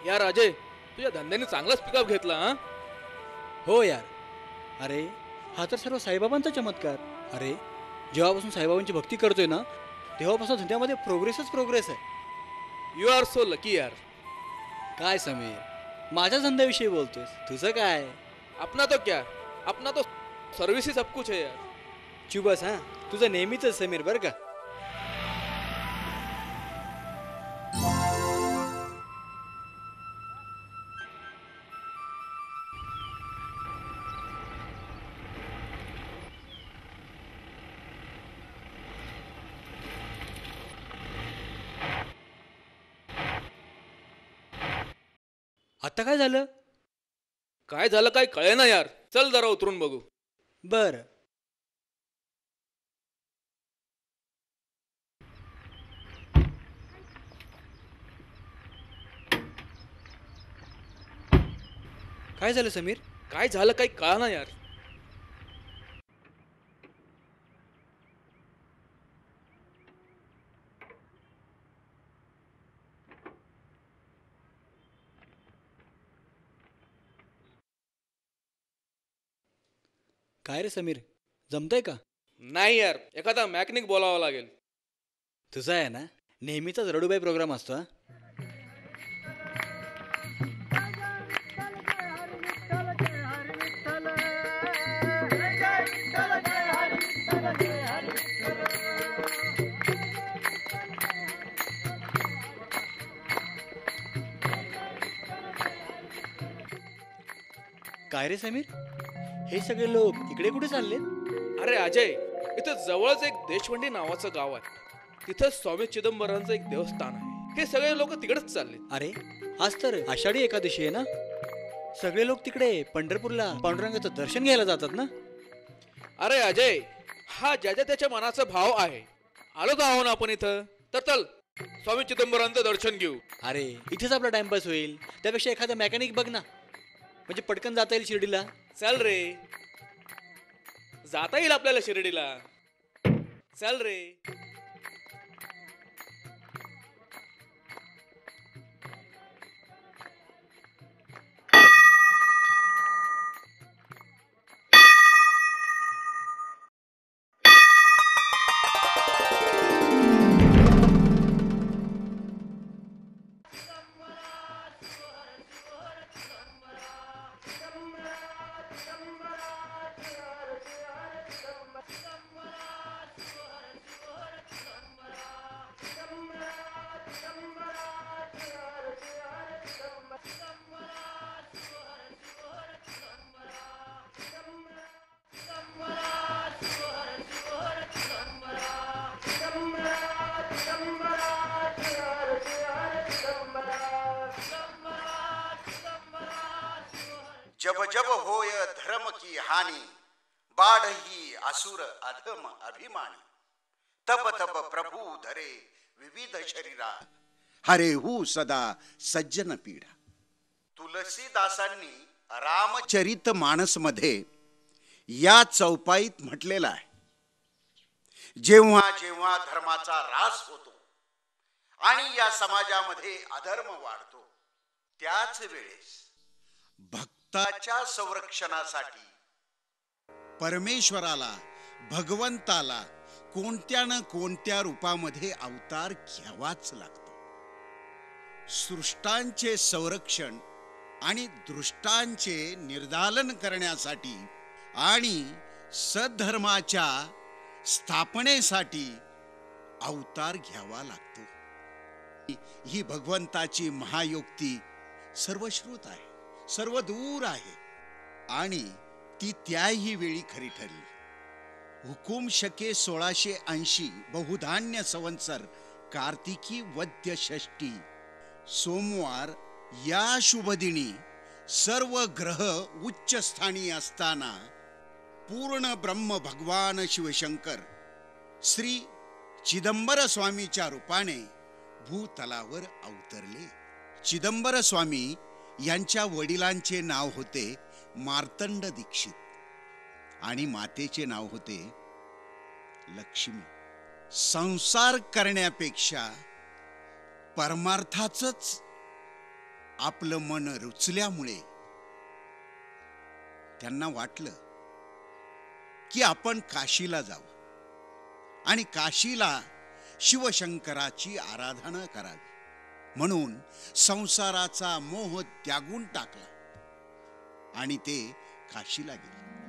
यार अजय, तुझ्या धंद्याने चांगलाच पिकअप घेतला हा. हो यार. अरे हा तर सर्व साईबाबांचा चमत्कार. अरे जेव्हापासून साईबाबांची भक्ती करतोय ना तेव्हापासून धंद्यामध्ये प्रोग्रेस आहे. यू आर सो लकी यार. काय समीर, माझ्या धंद्याविषयी बोलतोयस, तुझं काय? अपना तो क्या, अपना तो सर्विस ही सब कुछ है यार. चुबस हा, तुझं नेहमीच समीर बरं का. आता काय झालं? काय झालं काय कळे ना यार. चल जरा उतरून बघू. बर. काय झालं समीर? काय झालं काही कळा ना यार. काय रे समीर, जमतंय का? नाही यार, एखादा मॅकॅनिक बोलावा लागेल. तुझा आहे ना नेहमीचाच रडूबाई प्रोग्राम असतो हा. काय रे समीर, हे सगळे लोक इकडे कुठे चालले? अरे अजय, इथं जवळच एक देशवंडी नावाचं गाव आहे. तिथं स्वामी चिदंबरांचं एक देवस्थान आहे. हे सगळे लोक तिकडेच चालले. अरे आज तर आषाढी एकादशी आहे ना, सगळे लोक तिकडे पंढरपूरला पांडुरंगाचं दर्शन घ्यायला जातात ना. अरे अजय, हा ज्याच्या त्याच्या मनाचा भाव आहे. आलो का आहो ना आपण इथं, तर चल स्वामी चिदंबरांचं दर्शन घेऊ. अरे इथेच आपला टाइमपास होईल, त्यापेक्षा एखादा मेकॅनिक बघ ना, म्हणजे पटकन जाता येईल शिर्डीला. चल रे, जाता येईल आपल्याला शिर्डीला. चल रे. जब जब होय धर्म की हानि, बाढ़ही असुर अधम अभिमानी, तब तब प्रभु धरे विविध शरीरा, हरेहू सदा सज्जन पीडा. तुलसीदासांनी रामचरित मानस मध्ये या चौपाईत म्हटलेलं आहे, जेव्हा जेव्हा धर्माचा ऱ्हास होतो आणि या समाजामध्ये अधर्म वाढतो, त्याच वेळेस भक्ताच्या संरक्षणासाठी परमेश्वराला, भगवंताला कोणत्या न कोणत्या रूपामध्ये अवतार घ्यावाच लागतो. सृष्टांचे संरक्षण आणि दृष्टांचे निर्दालन करण्यासाठी आणि सद्धर्माच्या स्थापनेसाठी अवतार घ्यावा लागतो. ही भगवंताची महायुक्ती सर्वश्रुत आहे, सर्व दूर आहे आणि ती त्याही वेळी खरी ठरली. हुकुम शके 1680 बहुधान्य संवत्सर कार्तिकी वद्य षष्टी सोमवार या शुभदिनी सर्व ग्रह उच्च स्थानी असताना पूर्ण ब्रह्म भगवान शिवशंकर श्री चिदंबर स्वामीच्या रूपाने भूतलावर अवतरले. चिदंबर स्वामी यांच्या वडिलांचे नाव होते मार्तंड दीक्षित आणि मातेचे नाव होते लक्ष्मी. संसार करण्यापेक्षा परमार्थाचंच आपलं मन रुचल्यामुळे त्यांना वाटलं की आपण काशीला जावं आणि काशीला शिवशंकराची आराधना करावी. म्हणून संसाराचा मोह त्यागून टाकला आणि ते काशीला गेले.